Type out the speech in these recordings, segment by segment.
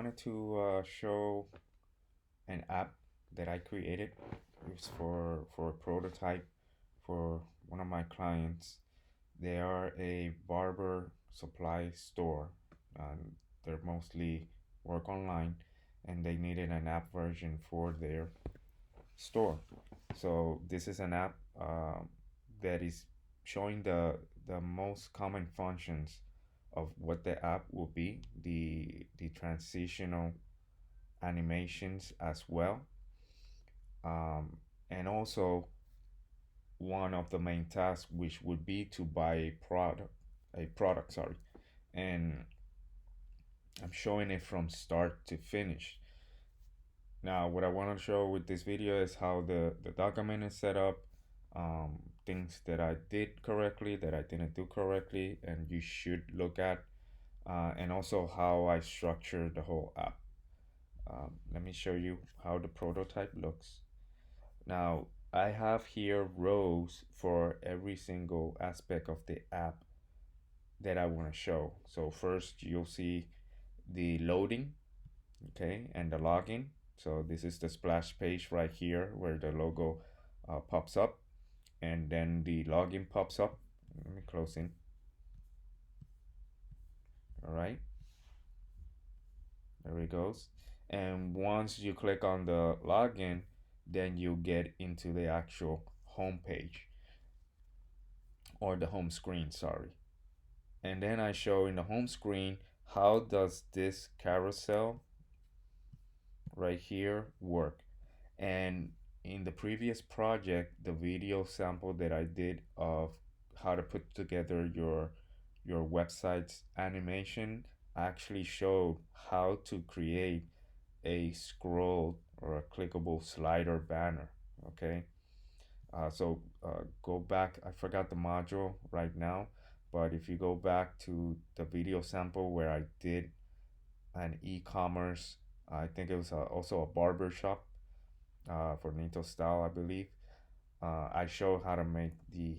wanted to show an app that I created. It's for a prototype for one of my clients. They are a barber supply store. And they're mostly work online, and they needed an app version for their store. So this is an app that is showing the most common functions of what the app will be, the transitional animations as well, um, and also one of the main tasks, which would be to buy a product, sorry, and I'm showing it from start to finish. Now, what I want to show with this video is how the document is set up, things that I did correctly, that I didn't do correctly, and you should look at, and also how I structure the whole app. Let me show you how the prototype looks. Now, I have here rows for every single aspect of the app that I want to show. So first you'll see the loading, okay, and the login. So this is the splash page right here where the logo pops up, and then the login pops up. Let me close in. All right, there it goes. And once you click on the login, then you get into the actual home page, or the home screen, sorry. And then I show in the home screen how does this carousel right here work. And in the previous project, the video sample that I did of how to put together your website's animation actually showed how to create a scroll or a clickable slider banner. Okay, go back. I forgot the module right now, but if you go back to the video sample where I did an e-commerce, I think it was also a barber shop for Nito Style, I believe. I showed how to make the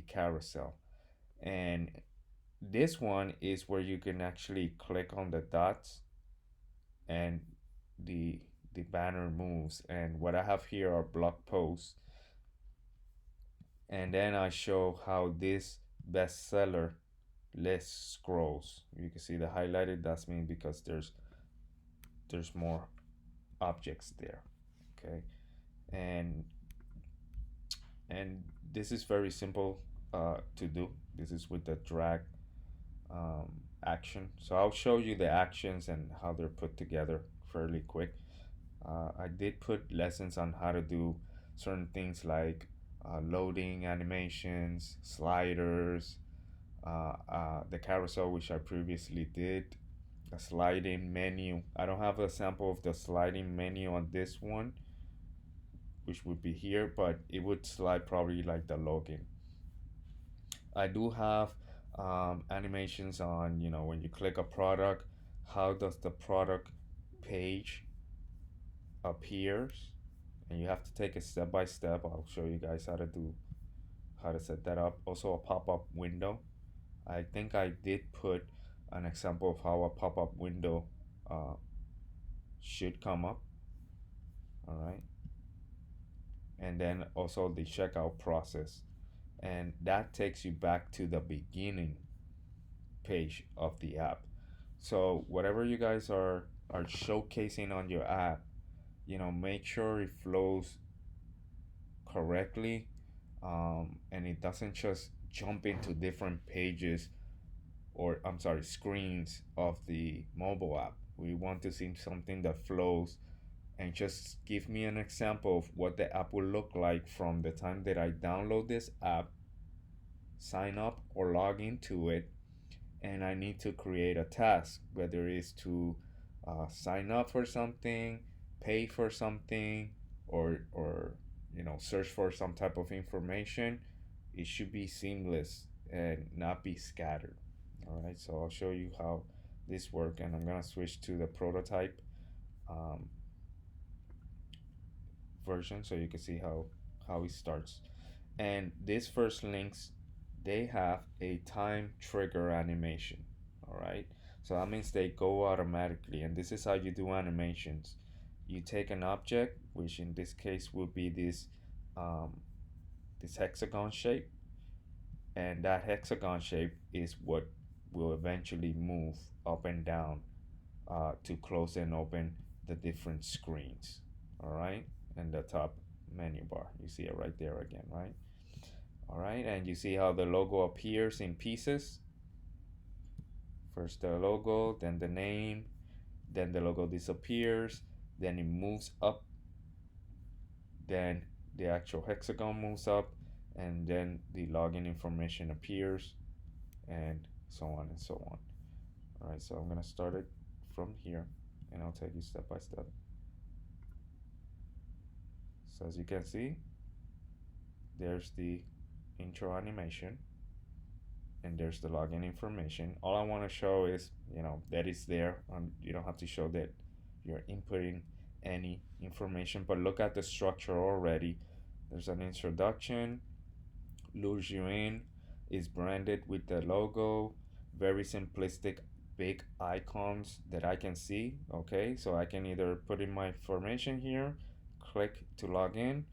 carousel, and this one is where you can actually click on the dots, and the the banner moves. And what I have here are blog posts, and then I show how this bestseller list scrolls. You can see the highlighted. That's mean because there's more objects there. Okay, and and this is very simple to do. This is with the drag um, action. So I'll show you the actions and how they're put together fairly quick. I did put lessons on how to do certain things like loading animations, sliders, the carousel, which I previously did, a sliding menu. I don't have a sample of the sliding menu on this one, which would be here, but it would slide probably like the login. I do have animations on, when you click a product, how does the product page appears, and you have to take it step by step. I'll show you guys how to set that up. Also a pop-up window. I think I did put an example of how a pop-up window uh, should come up. All right, and then also the checkout process, and that takes you back to the beginning page of the app. So whatever you guys are showcasing on your app, make sure it flows correctly, and it doesn't just jump into different pages, or I'm sorry, screens of the mobile app. We want to see something that flows, and just give me an example of what the app will look like from the time that I download this app, sign up or log into it, and I need to create a task, whether it's to sign up for something, pay for something, or search for some type of information. It should be seamless and not be scattered. All right, so I'll show you how this works, and I'm gonna switch to the prototype um, version so you can see how it starts. And these first links, they have a time trigger animation. All right, So that means they go automatically. And this is how you do animations. You take an object, which in this case would be um, this hexagon shape, and that hexagon shape is what will eventually move up and down to close and open the different screens. All right, and the top menu bar, you see it right there again, right? All right, and you see how the logo appears in pieces. First the logo, then the name, then the logo disappears, then it moves up, then the actual hexagon moves up, and then the login information appears, and so on and so on. All right, so I'm gonna start it from here, and I'll take you step by step. So as you can see, there's the intro animation, and there's the login information. All I want to show is, that is there. You don't have to show that you're inputting any information, but look at the structure already. There's an introduction, lures you in, is branded with the logo, very simplistic, big icons that I can see. Okay, so I can either put in my information here, click to log in.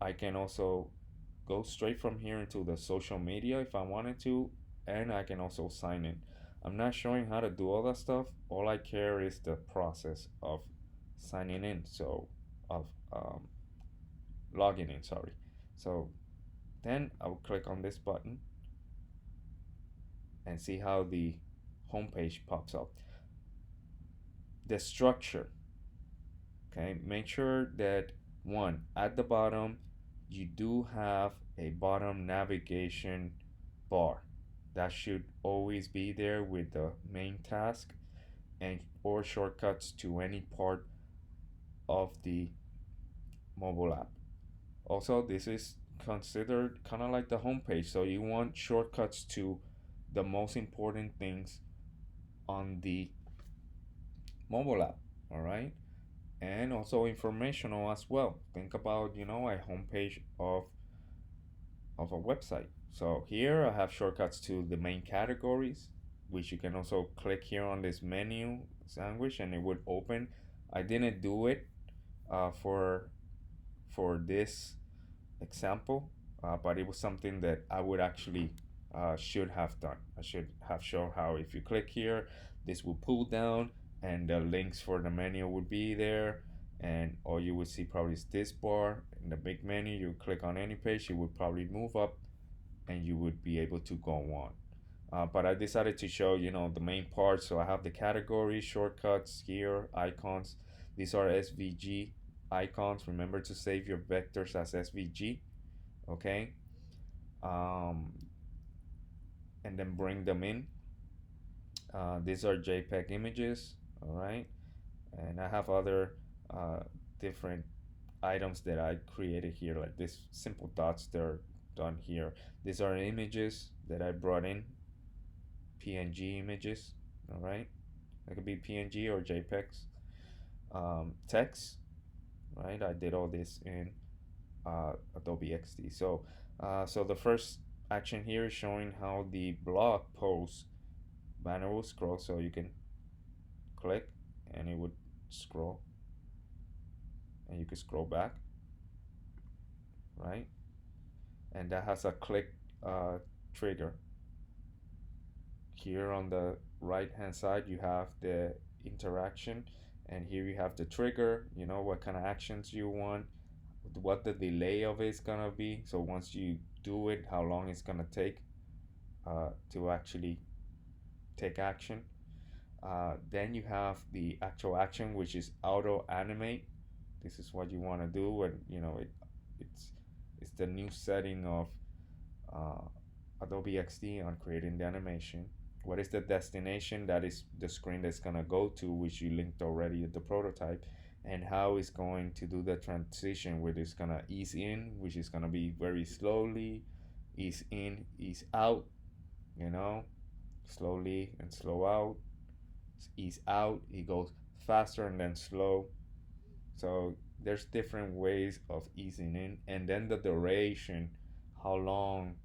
I can also go straight from here into the social media if I wanted to, and I can also sign in. I'm not showing how to do all that stuff. All I care is the process of signing in, so of logging in, sorry. So then I will click on this button and see how the homepage pops up. The structure, okay, make sure that one, at the bottom you do have a bottom navigation bar. That should always be there with the main task and or shortcuts to any part of the mobile app. Also, this is considered kind of like the home page, so you want shortcuts to the most important things on the mobile app. All right, and also informational as well. Think about a homepage of a website. So here I have shortcuts to the main categories, which you can also click here on this menu sandwich and it would open. I didn't do it for this example, but it was something that I would actually should have done. I should have shown how if you click here, this will pull down and the links for the menu would be there, and all you would see probably is this bar in the big menu. You click on any page, it would probably move up and you would be able to go on. But I decided to show the main part. So I have the category shortcuts here, icons. These are SVG icons. Remember to save your vectors as SVG, okay? um, and then bring them in. These are JPEG images, all right? And I have other different items that I created here, like these simple dots. They're done here. These are images that I brought in, PNG images, all right? It could be PNG or JPEGs. Text, right? I did all this in Adobe XD. So the first action here is showing how the blog post banner will scroll. So you can click and it would scroll, and you can scroll back, right? And that has a click trigger. Here on the right hand side you have the interaction, and here you have the trigger, what kind of actions you want, what the delay of it is gonna be. So once you do it, how long it's gonna take to actually take action. Then you have the actual action, which is auto animate. This is what you want to do when it's the new setting of Adobe XD on creating the animation. What is the destination? That is the screen that's gonna go to, which you linked already at the prototype, and how it's going to do the transition, where it's gonna ease in, which is gonna be very slowly, ease in, ease out, slowly and slow out, ease out, it goes faster and then slow. So there's different ways of easing in, and then the duration, how long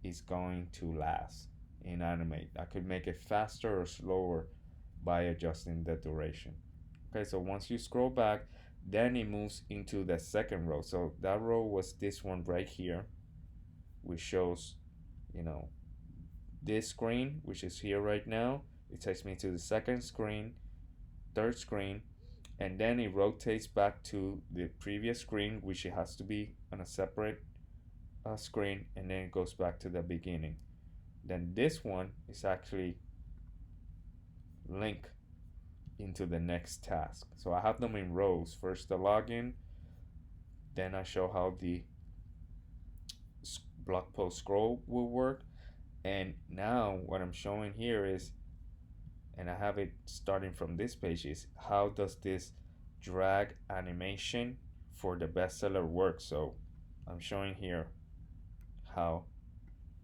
is going to last in Animate. I could make it faster or slower by adjusting the duration. Okay, so once you scroll back, then it moves into the second row. So that row was this one right here, which shows, you know, this screen, which is here right now. It takes me to the second screen, third screen, and then it rotates back to the previous screen, which it has to be on a separate screen, and then it goes back to the beginning. Then this one is actually linked into the next task. So I have them in rows. First the login, then I show how the blog post scroll will work. And now what I'm showing here is, and I have it starting from this page, is how does this drag animation for the bestseller work. So I'm showing here how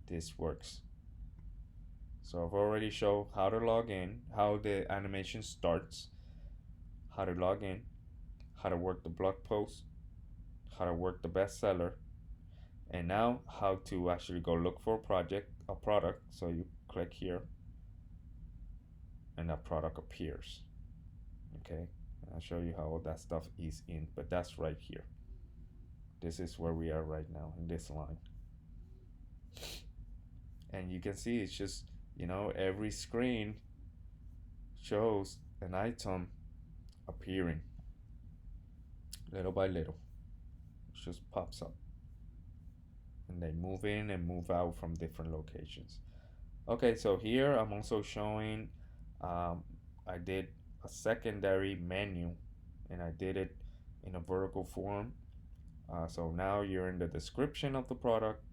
this works. So I've already shown how to log in, how the animation starts, how to log in, how to work the blog post, how to work the bestseller, and now how to actually go look for a product. So you click here and that product appears. Okay, and I'll show you how all that stuff is in, but that's right here. This is where we are right now in this line. And you can see it's just, every screen shows an item appearing little by little. It just pops up. And they move in and move out from different locations. Okay, so here I'm also showing, I did a secondary menu and I did it in a vertical form. So now you're in the description of the product,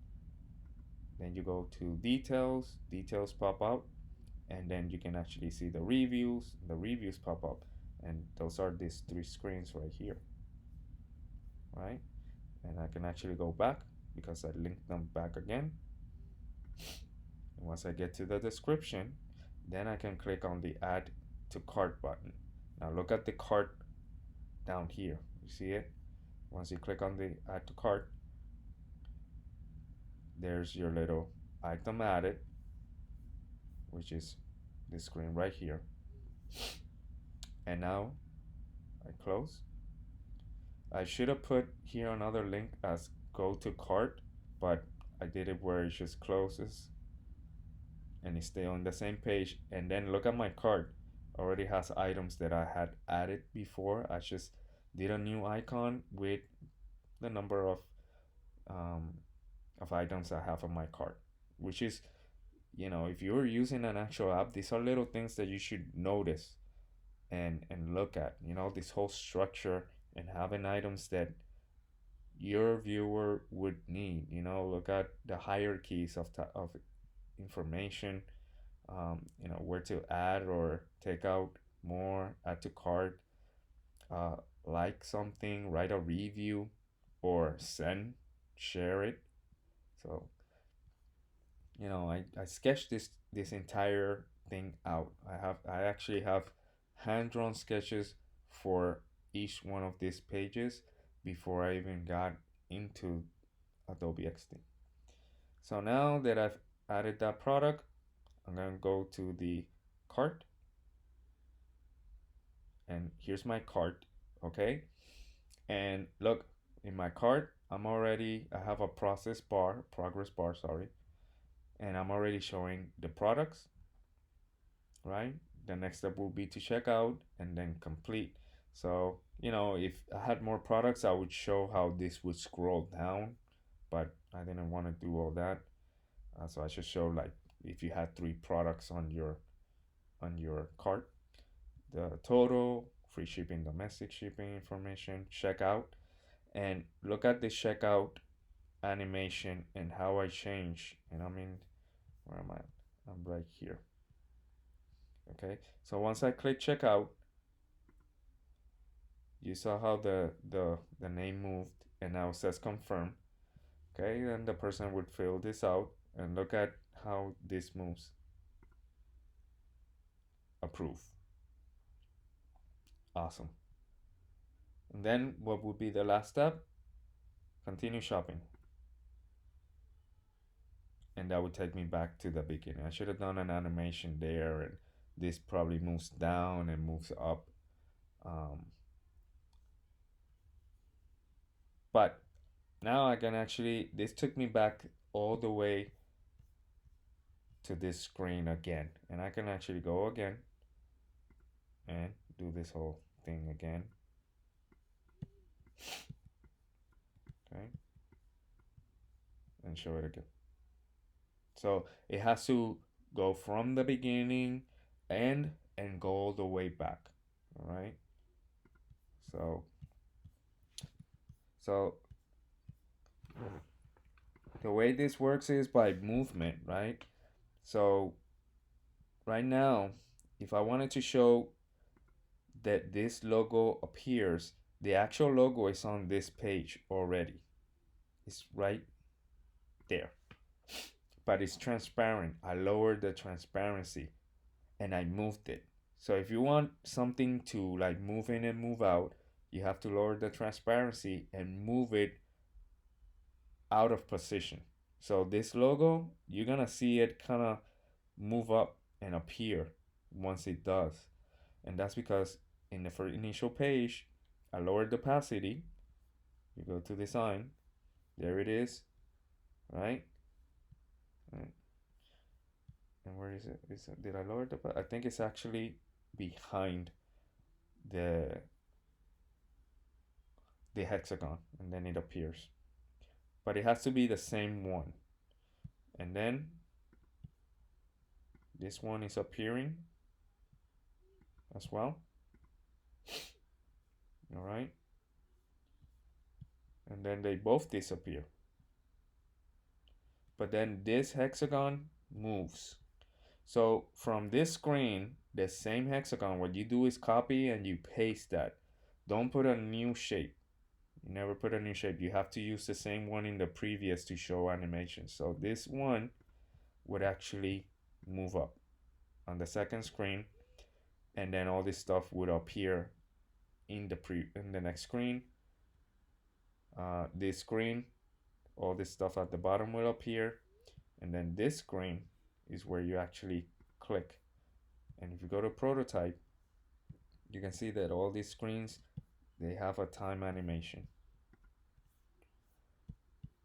then you go to details, details pop out, and then you can actually see the reviews pop up, and those are these three screens right here, right? And I can actually go back because I linked them back again. And once I get to the description, then I can click on the add to cart button. Now look at the cart down here. You see it? Once you click on the add to cart, there's your little item added, which is this screen right here. And now I close. I should have put here another link as go to cart, but I did it where it just closes and it stay on the same page. And then look at my cart, already has items that I had added before. I just did a new icon with the number of items I have on my cart, which is, if you're using an actual app, these are little things that you should notice and look at, this whole structure and having items that your viewer would need. Look at the hierarchies of information, where to add or take out more, add to cart, uh, like something, write a review, or share it. So, I sketched this entire thing out. I actually have hand-drawn sketches for each one of these pages before I even got into Adobe XD. So now that I've added that product, I'm gonna go to the cart, and here's my cart. Okay, and look, in my cart I have a progress bar, sorry, and I'm already showing the products, right? The next step will be to check out and then complete. So, if I had more products, I would show how this would scroll down, but I didn't want to do all that. So I should show, like, if you had 3 products on your cart, the total, free shipping, domestic shipping information, checkout, and look at the checkout animation and how I change. And where am I? I'm right here. Okay, so once I click checkout, you saw how the name moved, and now it says confirm. Okay, then the person would fill this out and look at how this moves. Approve. Awesome. And then what would be the last step? Continue shopping. and that would take me back to the beginning. I should have done an animation there, and this probably moves down and moves up. Um, but now I can actually, this took me back all the way to this screen again, and I can actually go again and do this whole thing again. Okay, and show it again. So it has to go from the beginning and go all the way back. All right. So so the way this works is by movement, right? So right now, if I wanted to show that this logo appears, the actual logo is on this page already. It's right there. But it's transparent. I lowered the transparency and I moved it. So if you want something to like move in and move out, you have to lower the transparency and move it out of position. So this logo, you're gonna see it kind of move up and appear once it does. And that's because in the first initial page, I lowered the opacity. You go to design, there it is, right? Right. And where is it? Did I lower the? I think it's actually behind the the hexagon, and then it appears. But it has to be the same one. And then this one is appearing as well. All right. And then they both disappear. But then this hexagon moves. So from this screen, the same hexagon, what you do is copy and you paste that. Don't put a new shape. You never put a new shape. You have to use the same one in the previous to show animation. So this one would actually move up on the second screen, and then all this stuff would appear in the next screen. This screen, all this stuff at the bottom will appear, and then this screen is where you actually click. And if you go to prototype, you can see that all these screens, they have a time animation,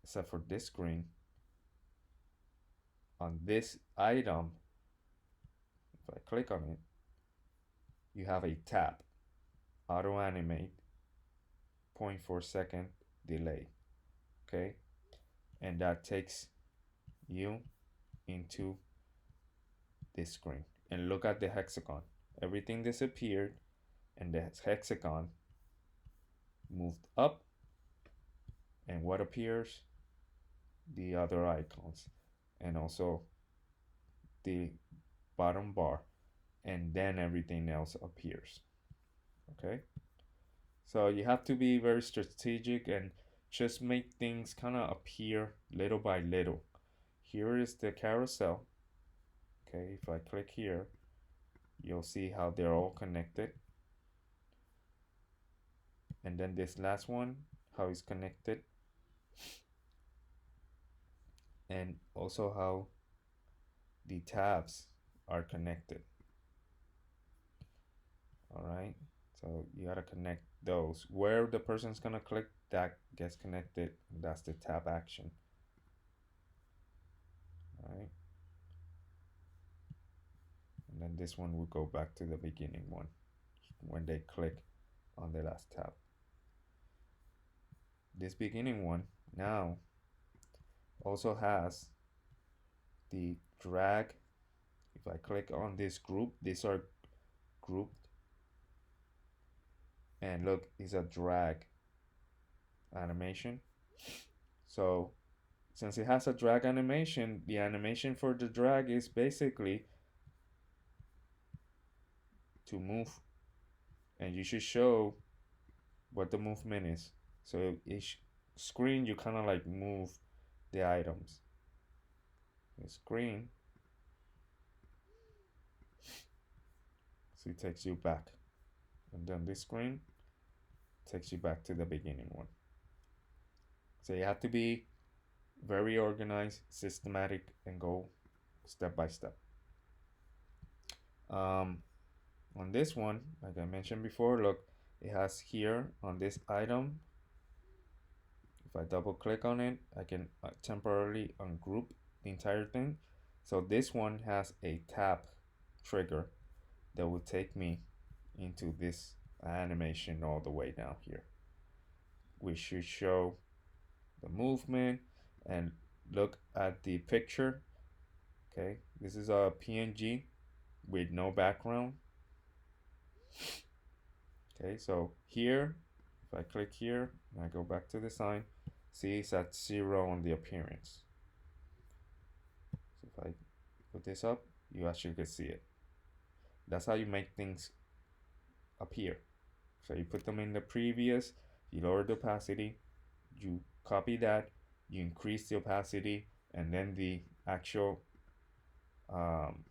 except for this screen. On this item, if I click on it, you have a tab, auto animate, 0.4 second delay. Okay, and that takes you into this screen. And look at the hexagon. Everything disappeared, and the hexagon moved up. And what appears? The other icons, and also the bottom bar, and then everything else appears. Okay, so you have to be very strategic and just make things kind of appear little by little. Here is the carousel. Okay, if I click here, you'll see how they're all connected. And then this last one, how it's connected. And also how the tabs are connected. All right, so you gotta connect those. Where the person's gonna click, that gets connected. That's the tab action. All right, and then this one will go back to the beginning one when they click on the last tab. This beginning one now also has the drag. If I click on this group, these are grouped, and look, it's a drag animation. So since it has a drag animation, the animation for the drag is basically to move, and you should show what the movement is. So each screen you kind of like move the items. The screen, so it takes you back, and then this screen takes you back to the beginning one. So you have to be very organized, systematic, and go step by step. Um, on this one, like I mentioned before, look, it has here on this item. If I double click on it, I can temporarily ungroup the entire thing. So this one has a tap trigger that will take me into this animation all the way down here. We should show the movement and look at the picture. Okay, this is a PNG with no background. Okay, so here, if I click here and I go back to the sign, see it's at 0 on the appearance. So if I put this up, you actually can see it. That's how you make things appear. So you put them in the previous, you lower the opacity, you copy that, you increase the opacity, and then the actual um,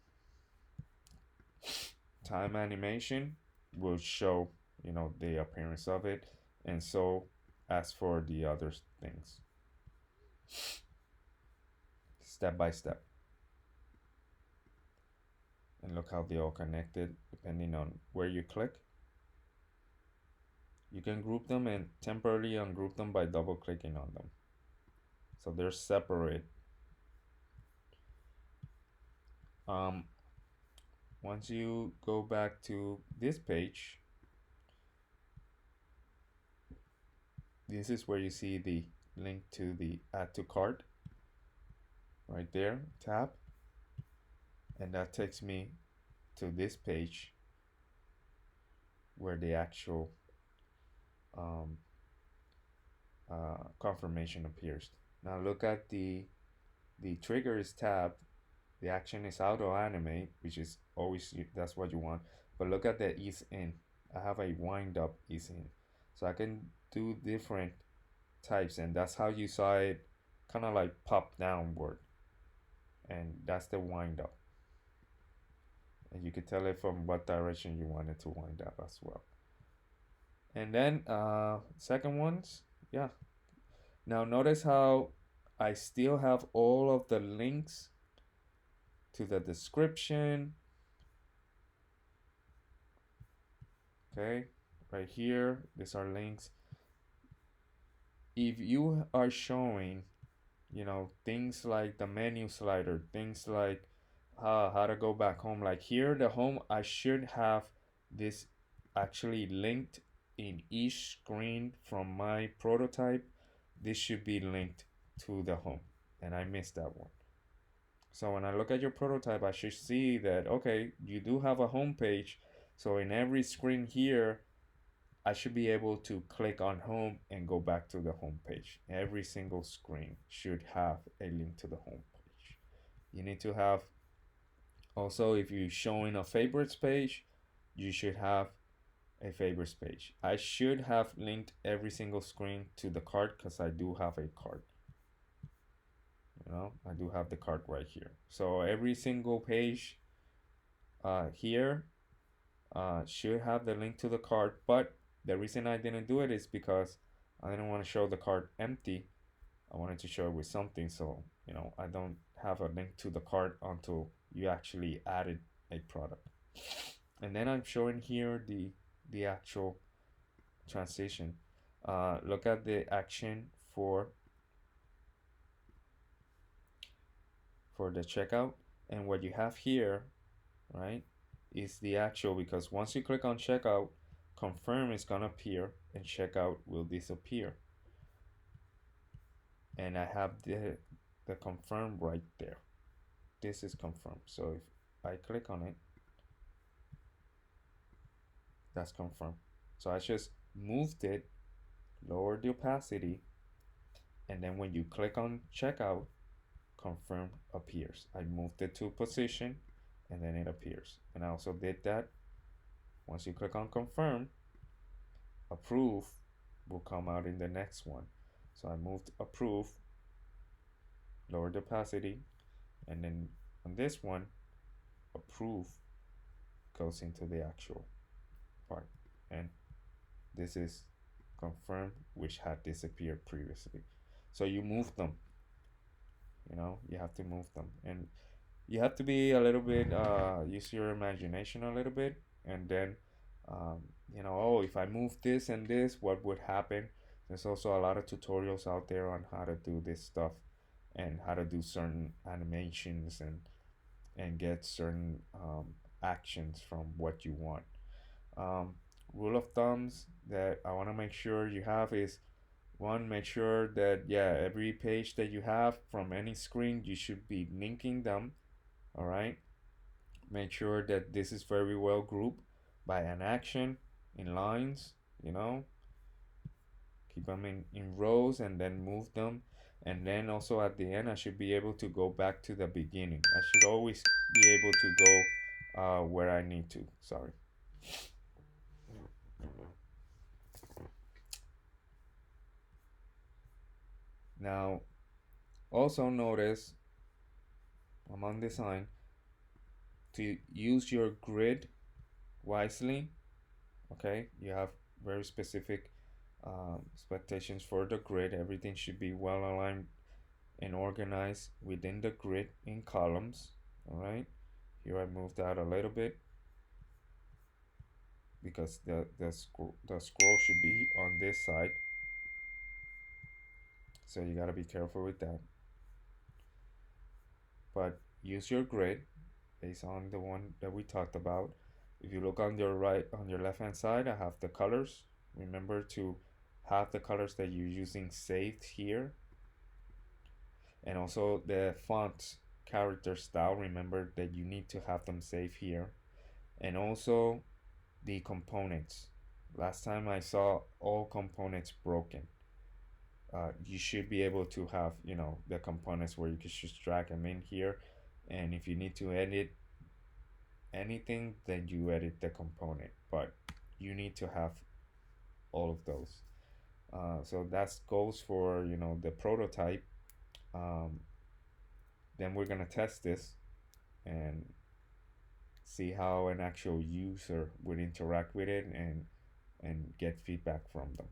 time animation will show, the appearance of it. And so as for the other things, step by step. And look how they all connected depending on where you click. You can group them and temporarily ungroup them by double clicking on them. So they're separate. Once you go back to this page, this is where you see the link to the add to cart right there, tab, and that takes me to this page where the actual confirmation appears. Now look at the trigger is tabbed, the action is auto animate, which is always, that's what you want. But look at the ease in. I have a wind up ease in, so I can do different types, and that's how you saw it kind of like pop downward, and that's the wind up. And you could tell it from what direction you want it to wind up as well. And then second ones, yeah. Now notice how I still have all of the links to the description. Okay, right here, these are links. If you are showing, things like the menu slider, things like how to go back home, like here, the home, I should have this actually linked in each screen from my prototype. This should be linked to the home, and I missed that one. So when I look at your prototype, I should see that, okay, you do have a home page. So in every screen here, I should be able to click on home and go back to the home page. Every single screen should have a link to the home page. You need to have also, if you're showing a favorites page, you should have a favorites page. I should have linked every single screen to the cart because I do have a cart. I do have the cart right here. So every single page here should have the link to the cart, but the reason I didn't do it is because I didn't want to show the cart empty. I wanted to show it with something, so I don't have a link to the cart until you actually added a product. And then I'm showing here the actual transition. Look at the action for the checkout, and what you have here, right, is the actual, because once you click on checkout, confirm is gonna appear and checkout will disappear. And I have the confirm right there. This is confirmed. So if I click on it, that's confirmed. So I just moved it, lowered the opacity, and then when you click on checkout, confirm appears. I moved it to position and then it appears. And I also did that. Once you click on confirm, approve will come out in the next one. So I moved approve, lowered the opacity, and then on this one, approve goes into the actual part. And this is confirm, which had disappeared previously. So you move them. You have to move them, and you have to be a little bit use your imagination a little bit, and then um, oh, if I move this and this, what would happen? There's also a lot of tutorials out there on how to do this stuff and how to do certain animations and get certain actions from what you want. um, Rule of thumbs that I want to make sure you have is: one, make sure that, yeah, every page that you have from any screen, you should be linking them. All right. Make sure that this is very well grouped by an action in lines, you know, keep them in rows and then move them. And then also at the end, I should be able to go back to the beginning. I should always be able to go where I need to. Sorry. Now, also notice among design to use your grid wisely. Okay, you have very specific expectations for the grid. Everything should be well aligned and organized within the grid in columns. All right, here I moved out a little bit because the scroll should be on this side, so you got to be careful with that. But use your grid based on the one that we talked about. If you look on your left hand side, I have the colors. Remember to have the colors that you're using saved here, and also the font character style. Remember that you need to have them saved here, and also the components. Last time I saw all components broken. You should be able to have, the components where you can just drag them in here, and if you need to edit anything, then you edit the component. But you need to have all of those. So that goes for the prototype. Um, then we're gonna test this and see how an actual user would interact with it and get feedback from them.